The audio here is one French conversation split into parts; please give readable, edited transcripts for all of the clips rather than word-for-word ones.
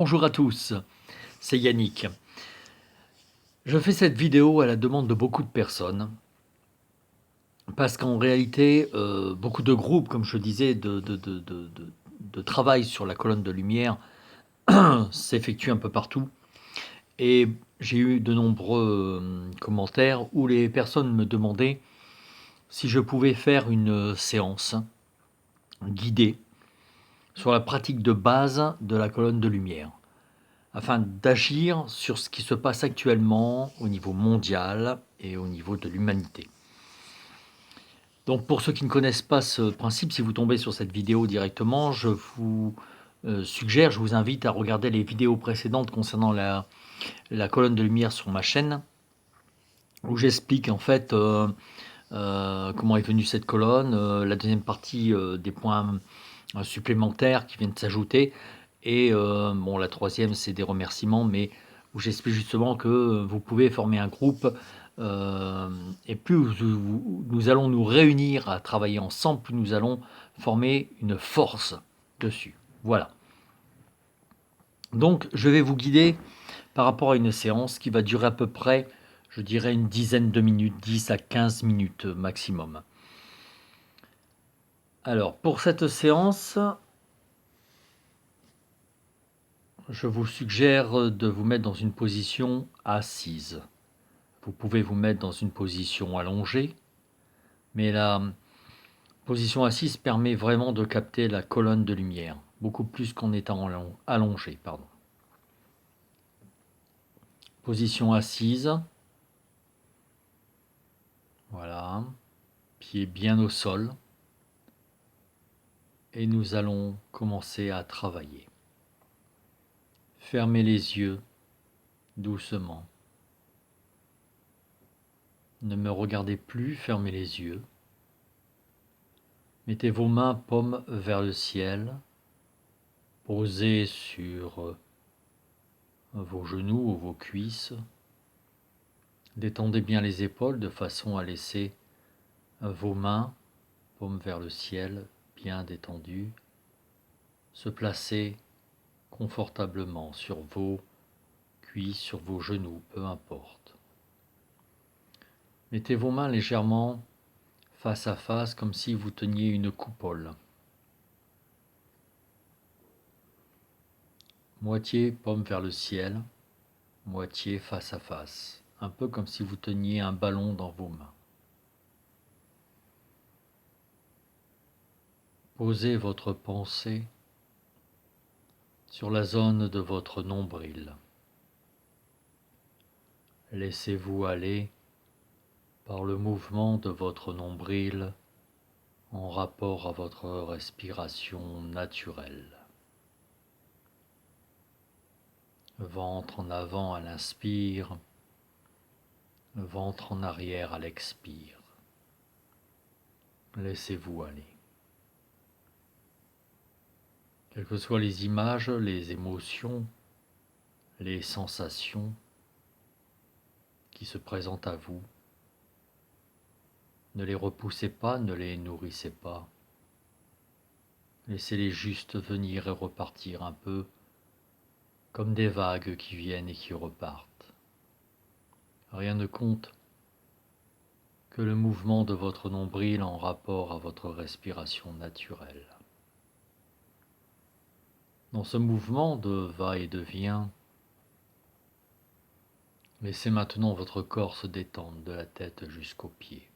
Bonjour à tous, c'est Yannick. Je fais cette vidéo à la demande de beaucoup de personnes parce qu'en réalité, beaucoup de groupes, comme je disais, de travail sur la colonne de lumière s'effectuent un peu partout et j'ai eu de nombreux commentaires où les personnes me demandaient si je pouvais faire une séance guidée sur la pratique de base de la colonne de lumière, afin d'agir sur ce qui se passe actuellement au niveau mondial et au niveau de l'humanité. Donc pour ceux qui ne connaissent pas ce principe, si vous tombez sur cette vidéo directement, je vous suggère, je vous invite à regarder les vidéos précédentes concernant la colonne de lumière sur ma chaîne, où j'explique en fait comment est venue cette colonne, la deuxième partie des points supplémentaires qui viennent de s'ajouter, et bon, la troisième c'est des remerciements, mais où j'explique justement que vous pouvez former un groupe, et plus nous allons nous réunir à travailler ensemble, plus nous allons former une force dessus. Voilà. Donc je vais vous guider par rapport à une séance qui va durer à peu près, je dirais, une dizaine de minutes, 10 à 15 minutes maximum. Alors pour cette séance, je vous suggère de vous mettre dans une position assise. Vous pouvez vous mettre dans une position allongée, mais la position assise permet vraiment de capter la colonne de lumière, beaucoup plus qu'en étant allongé. Position assise, voilà, pied bien au sol, et nous allons commencer à travailler. Fermez les yeux doucement. Ne me regardez plus, fermez les yeux. Mettez vos mains paumes vers le ciel, posées sur vos genoux ou vos cuisses. Détendez bien les épaules de façon à laisser vos mains, paumes vers le ciel, bien détendues, se placer confortablement sur vos cuisses, sur vos genoux, peu importe. Mettez vos mains légèrement face à face comme si vous teniez une coupole. Moitié paume vers le ciel, moitié face à face, un peu comme si vous teniez un ballon dans vos mains. Posez votre pensée sur la zone de votre nombril. Laissez-vous aller par le mouvement de votre nombril en rapport à votre respiration naturelle. Ventre en avant à l'inspire, ventre en arrière à l'expire. Laissez-vous aller. Quelles que soient les images, les émotions, les sensations qui se présentent à vous, ne les repoussez pas, ne les nourrissez pas. Laissez-les juste venir et repartir un peu comme des vagues qui viennent et qui repartent. Rien ne compte que le mouvement de votre nombril en rapport à votre respiration naturelle. Dans ce mouvement de va et de vient, laissez maintenant votre corps se détendre de la tête jusqu'aux pieds.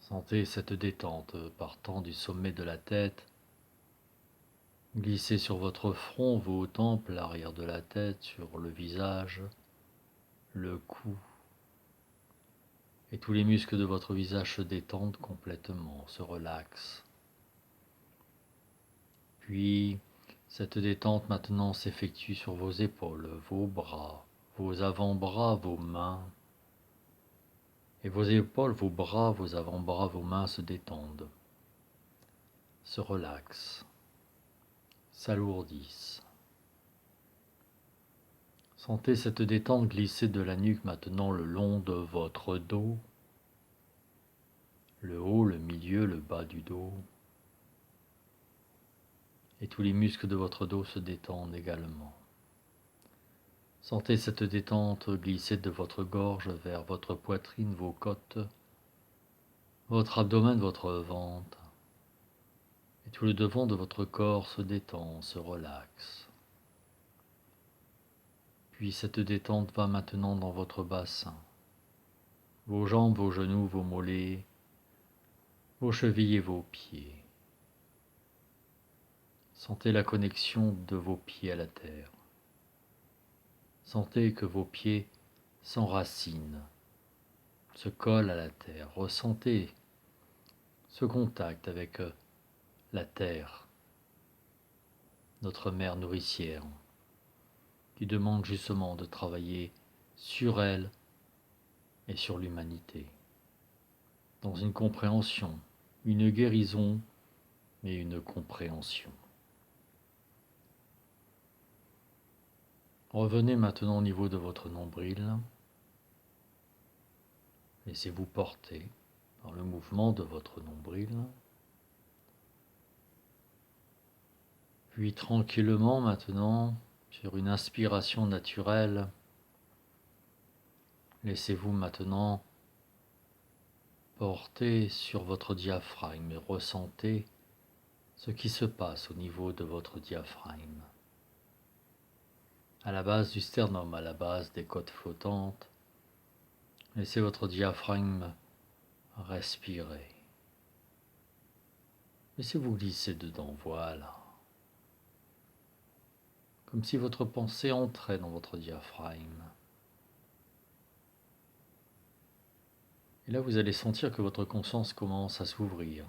Sentez cette détente partant du sommet de la tête, glisser sur votre front, vos tempes, l'arrière de la tête, sur le visage, le cou, et tous les muscles de votre visage se détendent complètement, se relaxent. Puis, cette détente maintenant s'effectue sur vos épaules, vos bras, vos avant-bras, vos mains. Et vos épaules, vos bras, vos avant-bras, vos mains se détendent, se relaxent, s'alourdissent. Sentez cette détente glisser de la nuque maintenant le long de votre dos, le haut, le milieu, le bas du dos, et tous les muscles de votre dos se détendent également. Sentez cette détente glisser de votre gorge vers votre poitrine, vos côtes, votre abdomen, votre ventre, et tout le devant de votre corps se détend, se relaxe. Puis cette détente va maintenant dans votre bassin, vos jambes, vos genoux, vos mollets, vos chevilles et vos pieds. Sentez la connexion de vos pieds à la terre. Sentez que vos pieds s'enracinent, se collent à la terre. Ressentez ce contact avec la terre, notre mère nourricière, qui demande justement de travailler sur elle et sur l'humanité, dans une compréhension, une guérison et une compréhension. Revenez maintenant au niveau de votre nombril. Laissez-vous porter par le mouvement de votre nombril. Puis tranquillement maintenant, sur une inspiration naturelle, laissez-vous maintenant porter sur votre diaphragme et ressentez ce qui se passe au niveau de votre diaphragme. À la base du sternum, à la base des côtes flottantes, laissez votre diaphragme respirer. Laissez-vous glisser dedans, voilà. Comme si votre pensée entrait dans votre diaphragme. Et là, vous allez sentir que votre conscience commence à s'ouvrir,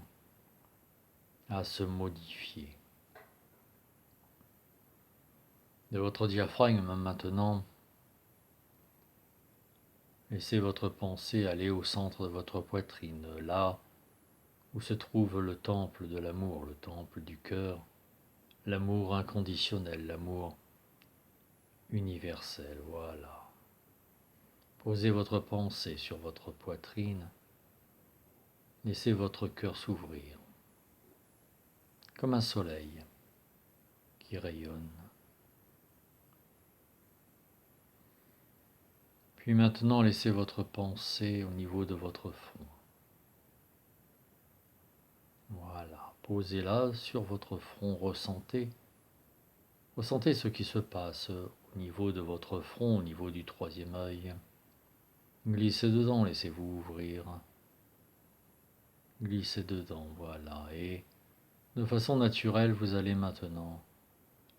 à se modifier. De votre diaphragme maintenant, laissez votre pensée aller au centre de votre poitrine, là où se trouve le temple de l'amour, le temple du cœur, l'amour inconditionnel, l'amour universel, voilà. Posez votre pensée sur votre poitrine, laissez votre cœur s'ouvrir, comme un soleil qui rayonne. Puis maintenant, laissez votre pensée au niveau de votre front. Voilà, posez-la sur votre front, ressentez ce qui se passe au niveau de votre front, au niveau du troisième œil. Glissez dedans, laissez-vous ouvrir. Glissez dedans, voilà. Et de façon naturelle, vous allez maintenant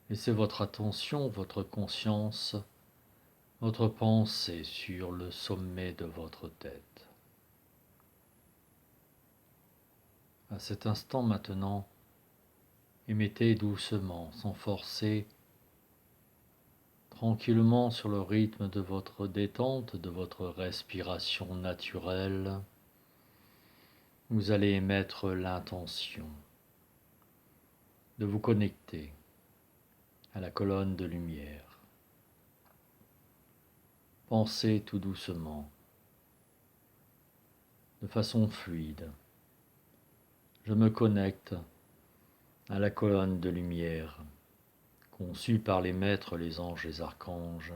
laisser votre attention, votre conscience, votre pensée sur le sommet de votre tête. À cet instant maintenant, émettez doucement, sans forcer, tranquillement sur le rythme de votre détente, de votre respiration naturelle. Vous allez émettre l'intention de vous connecter à la colonne de lumière. Pensez tout doucement, de façon fluide. Je me connecte à la colonne de lumière conçue par les maîtres, les anges, les archanges,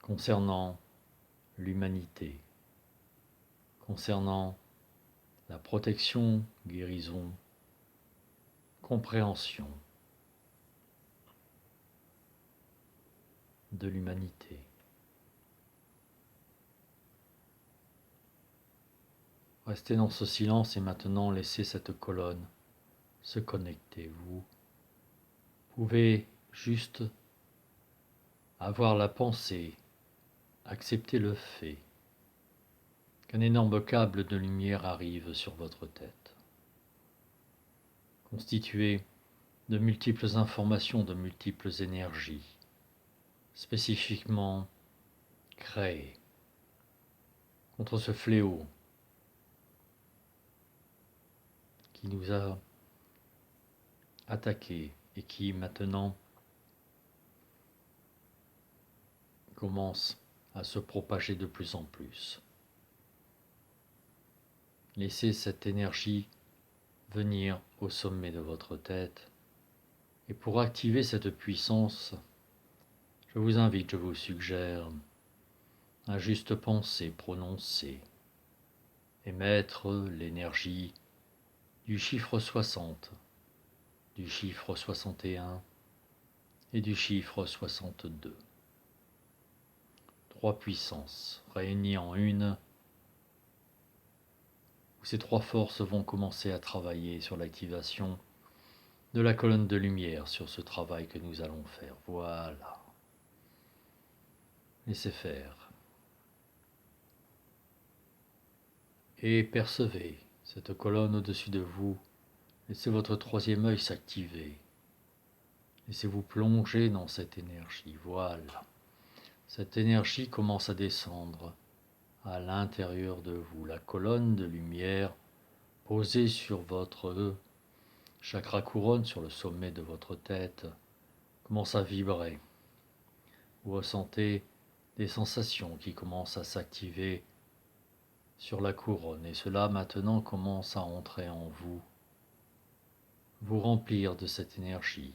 concernant l'humanité, concernant la protection, guérison, compréhension de l'humanité. Restez dans ce silence et maintenant laissez cette colonne se connecter. Vous pouvez juste avoir la pensée, accepter le fait qu'un énorme câble de lumière arrive sur votre tête, constitué de multiples informations, de multiples énergies, spécifiquement créées contre ce fléau qui nous a attaqués et qui maintenant commence à se propager de plus en plus. Laissez cette énergie venir au sommet de votre tête. Et pour activer cette puissance, je vous invite, je vous suggère, à juste penser, prononcer, émettre l'énergie du chiffre 60, du chiffre 61 et du chiffre 62. Trois puissances réunies en une, où ces trois forces vont commencer à travailler sur l'activation de la colonne de lumière, sur ce travail que nous allons faire. Voilà. Laissez faire. Et percevez cette colonne au-dessus de vous. Laissez votre troisième œil s'activer. Laissez-vous plonger dans cette énergie. Voilà. Cette énergie commence à descendre à l'intérieur de vous. La colonne de lumière posée sur votre chakra couronne, sur le sommet de votre tête, commence à vibrer. Vous ressentez des sensations qui commencent à s'activer sur la couronne, et cela maintenant commence à entrer en vous, vous remplir de cette énergie,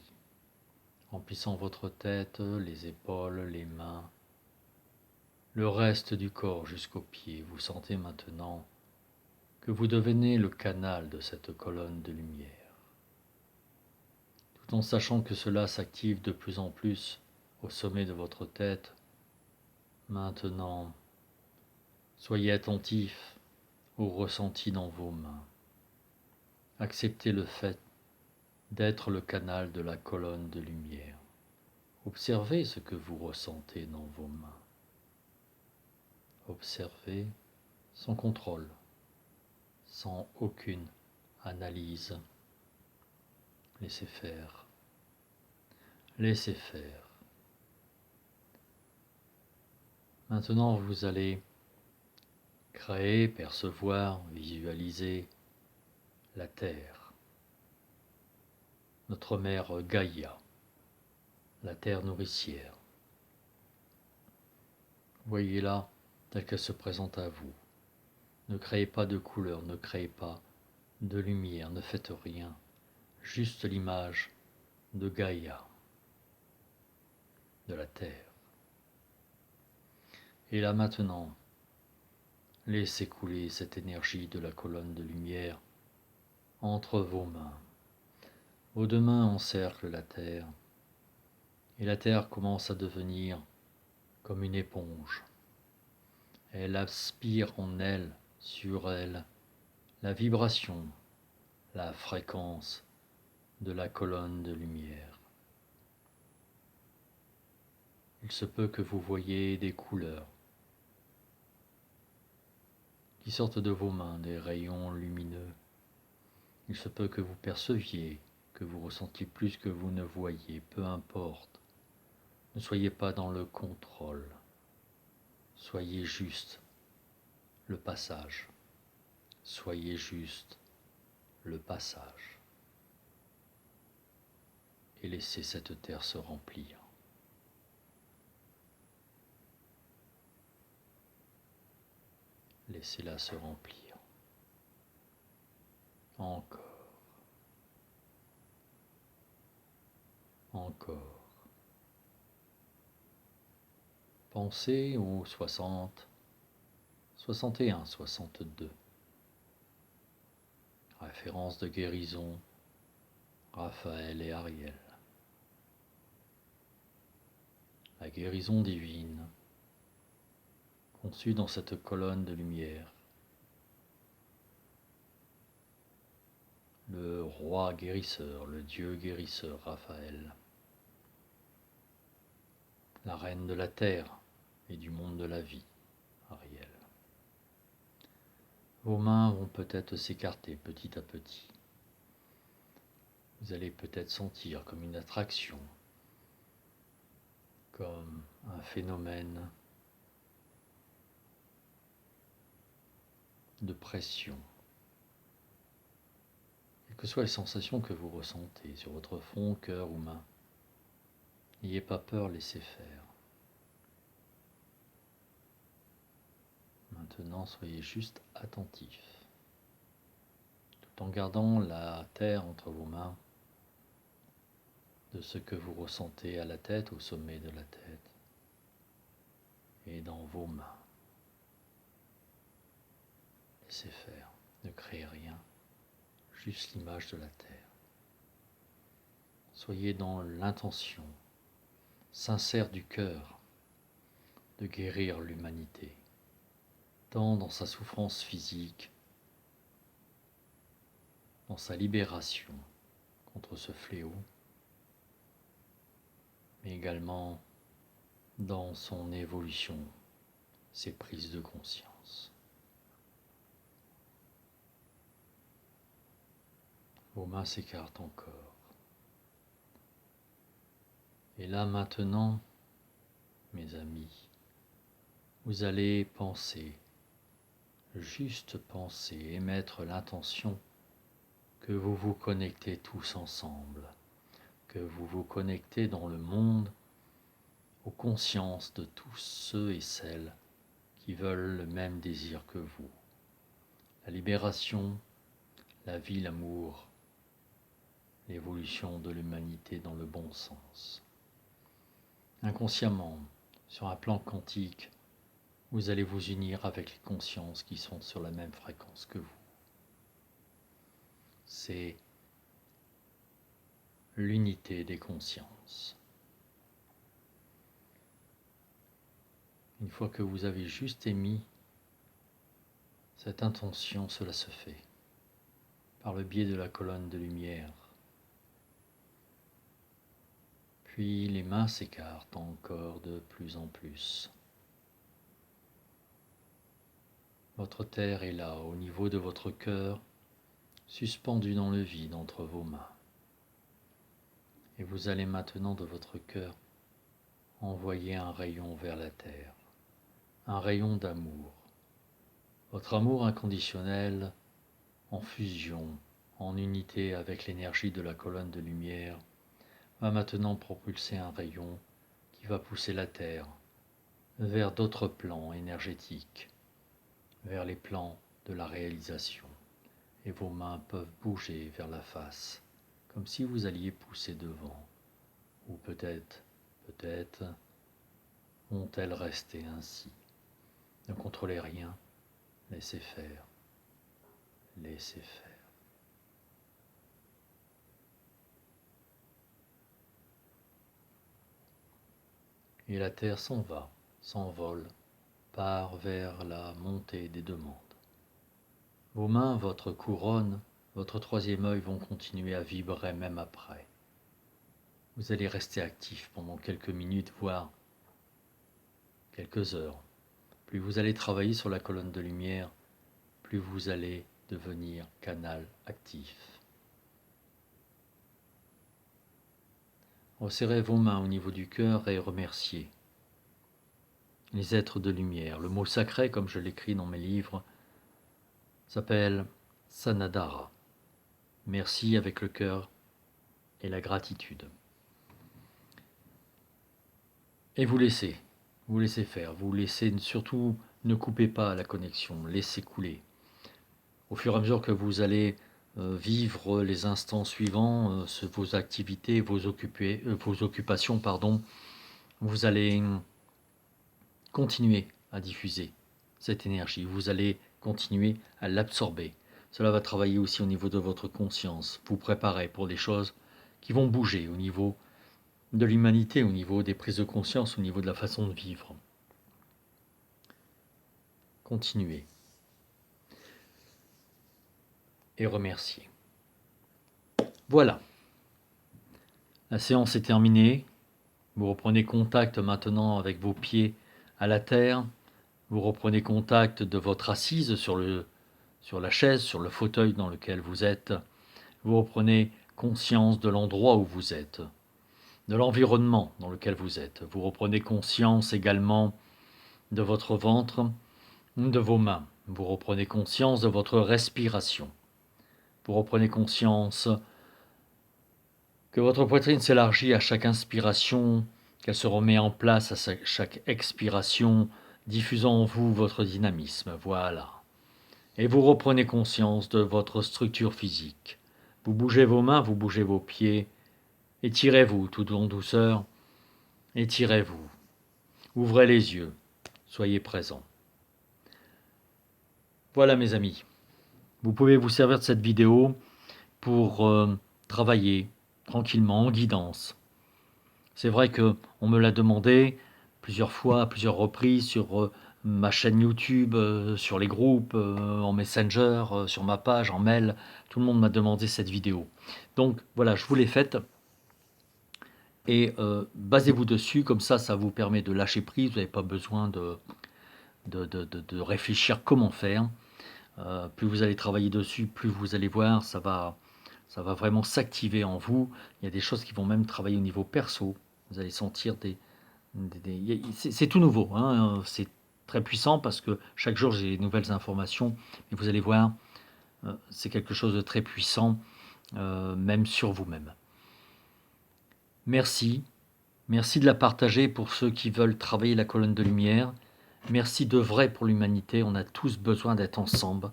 remplissant votre tête, les épaules, les mains, le reste du corps jusqu'aux pieds. Vous sentez maintenant que vous devenez le canal de cette colonne de lumière, tout en sachant que cela s'active de plus en plus au sommet de votre tête. Maintenant, soyez attentif aux ressentis dans vos mains. Acceptez le fait d'être le canal de la colonne de lumière. Observez ce que vous ressentez dans vos mains. Observez sans contrôle, sans aucune analyse. Laissez faire. Laissez faire. Maintenant, vous allez créer, percevoir, visualiser la Terre, notre mère Gaïa, la Terre nourricière. Voyez-la telle qu'elle se présente à vous. Ne créez pas de couleur, ne créez pas de lumière, ne faites rien. Juste l'image de Gaïa, de la Terre. Et là maintenant, laissez couler cette énergie de la colonne de lumière entre vos mains. Vos deux mains encerclent la Terre, et la Terre commence à devenir comme une éponge. Elle aspire en elle, sur elle, la vibration, la fréquence de la colonne de lumière. Il se peut que vous voyiez des couleurs qui sortent de vos mains, des rayons lumineux. Il se peut que vous perceviez, que vous ressentiez plus que vous ne voyez, peu importe. Ne soyez pas dans le contrôle. Soyez juste le passage. Soyez juste le passage. Et laissez cette terre se remplir. Laissez-la se remplir. Encore. Encore. Pensez aux 60, 61, 62. Référence de guérison, Raphaël et Ariel. La guérison divine, conçue dans cette colonne de lumière. Le roi guérisseur, le Dieu guérisseur Raphaël. La reine de la terre et du monde de la vie, Ariel. Vos mains vont peut-être s'écarter petit à petit. Vous allez peut-être sentir comme une attraction, comme un phénomène de pression. Quelles que soient les sensations que vous ressentez sur votre front, cœur ou main, n'ayez pas peur, laissez faire. Maintenant, soyez juste attentifs. en gardant la terre entre vos mains, de ce que vous ressentez à la tête, au sommet de la tête, et dans vos mains. Laissez faire, ne créez rien, juste l'image de la terre. Soyez dans l'intention sincère du cœur de guérir l'humanité, tant dans sa souffrance physique, dans sa libération contre ce fléau, mais également dans son évolution, ses prises de conscience. Vos mains s'écartent encore. Et là maintenant, mes amis, vous allez penser, juste penser, émettre l'intention que vous vous connectez tous ensemble, que vous vous connectez dans le monde aux consciences de tous ceux et celles qui veulent le même désir que vous. La libération, la vie, l'amour, l'évolution de l'humanité dans le bon sens. Inconsciemment, sur un plan quantique, vous allez vous unir avec les consciences qui sont sur la même fréquence que vous. C'est l'unité des consciences. Une fois que vous avez juste émis cette intention, cela se fait par le biais de la colonne de lumière. Puis les mains s'écartent encore de plus en plus. Votre terre est là, au niveau de votre cœur, suspendue dans le vide entre vos mains. Et vous allez maintenant de votre cœur envoyer un rayon vers la terre, un rayon d'amour. Votre amour inconditionnel, en fusion, en unité avec l'énergie de la colonne de lumière, va maintenant propulser un rayon qui va pousser la Terre vers d'autres plans énergétiques, vers les plans de la réalisation. Et vos mains peuvent bouger vers la face, comme si vous alliez pousser devant. Ou peut-être vont-elles rester ainsi. Ne contrôlez rien, laissez faire, laissez faire. Et la terre s'en va, s'envole, part vers la montée des demandes. Vos mains, votre couronne, votre troisième œil vont continuer à vibrer même après. Vous allez rester actif pendant quelques minutes, voire quelques heures. Plus vous allez travailler sur la colonne de lumière, plus vous allez devenir canal actif. Resserrez vos mains au niveau du cœur et remerciez les êtres de lumière. Le mot sacré, comme je l'écris dans mes livres, s'appelle Sanadhara. Merci avec le cœur et la gratitude. Et vous laissez faire, vous laissez, surtout ne coupez pas la connexion, laissez couler. Au fur et à mesure que vous allez vivre les instants suivants, vos activités, vos occupations, vous allez continuer à diffuser cette énergie, vous allez continuer à l'absorber. Cela va travailler aussi au niveau de votre conscience, vous préparer pour des choses qui vont bouger au niveau de l'humanité, au niveau des prises de conscience, au niveau de la façon de vivre. Continuez. Et remerciez. Voilà. La séance est terminée. Vous reprenez contact maintenant avec vos pieds à la terre. Vous reprenez contact de votre assise sur la chaise, sur le fauteuil dans lequel vous êtes. Vous reprenez conscience de l'endroit où vous êtes, de l'environnement dans lequel vous êtes. Vous reprenez conscience également de votre ventre, de vos mains. Vous reprenez conscience de votre respiration. Vous reprenez conscience que votre poitrine s'élargit à chaque inspiration, qu'elle se remet en place à chaque expiration, diffusant en vous votre dynamisme. Voilà. Et vous reprenez conscience de votre structure physique. Vous bougez vos mains, vous bougez vos pieds. Étirez-vous tout en douceur. Étirez-vous. Ouvrez les yeux. Soyez présents. Voilà mes amis. Vous pouvez vous servir de cette vidéo pour travailler tranquillement, en guidance. C'est vrai qu'on me l'a demandé plusieurs fois, à plusieurs reprises, sur ma chaîne YouTube, sur les groupes, en Messenger, sur ma page, en mail. Tout le monde m'a demandé cette vidéo. Donc voilà, je vous l'ai faite. Et basez-vous dessus, comme ça vous permet de lâcher prise. Vous n'avez pas besoin de réfléchir comment faire. Plus vous allez travailler dessus, plus vous allez voir, ça va vraiment s'activer en vous. Il y a des choses qui vont même travailler au niveau perso. Vous allez sentir c'est tout nouveau, hein. C'est très puissant parce que chaque jour j'ai des nouvelles informations. Et vous allez voir, c'est quelque chose de très puissant, même sur vous-même. Merci. Merci de la partager pour ceux qui veulent travailler la colonne de lumière. Merci de vrai pour l'humanité. On a tous besoin d'être ensemble.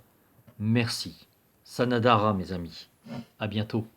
Merci. Sanadara, mes amis. À bientôt.